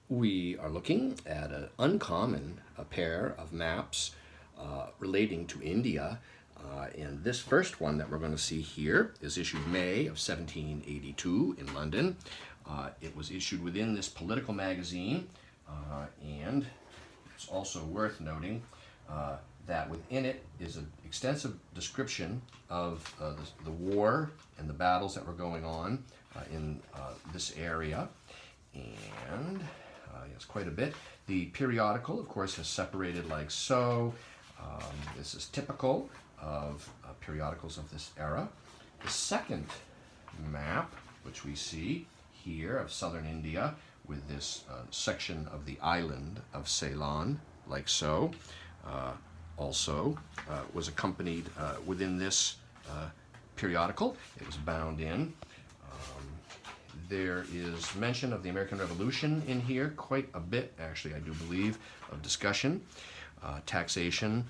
We are looking at an uncommon pair of maps relating to India. And this first one that we're going to see here is issued May of 1782 in London. It was issued within this political magazine, and it's also worth noting that within it is an extensive description of the war and the battles that were going on in this area. And yes, quite a bit. The periodical, of course, is separated like so. This is typical of periodicals of this era. The second map, which we see here of southern India, with this section of the island of Ceylon, like so, also was accompanied within this periodical. It was bound in. There is mention of the American Revolution in here, quite a bit, actually, I do believe, of discussion. Taxation,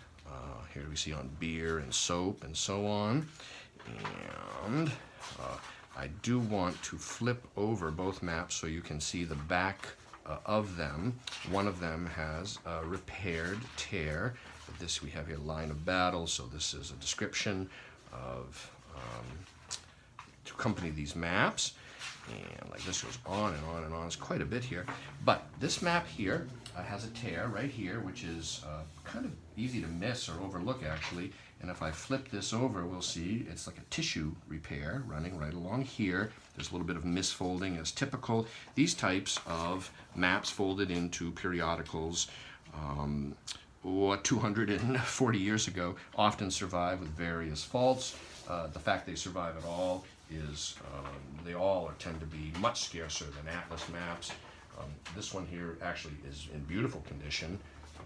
here we see on beer and soap and so on. And I do want to flip over both maps so you can see the back of them. One of them has a repaired tear. This we have here, line of battle, so this is a description of to accompany these maps. And like this goes on and on and on. It's quite a bit here. But this map here has a tear right here, which is kind of easy to miss or overlook, actually. And if I flip this over, we'll see it's like a tissue repair running right along here. There's a little bit of misfolding as typical. These types of maps folded into periodicals 240 years ago often survive with various faults. The fact they survive at all is they all tend to be much scarcer than atlas maps. This one here actually is in beautiful condition,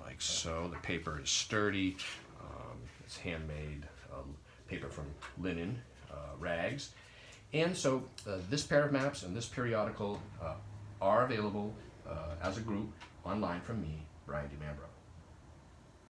like so. The paper is sturdy. It's handmade paper from linen rags. And so this pair of maps and this periodical are available as a group online from me, Brian DiMambro.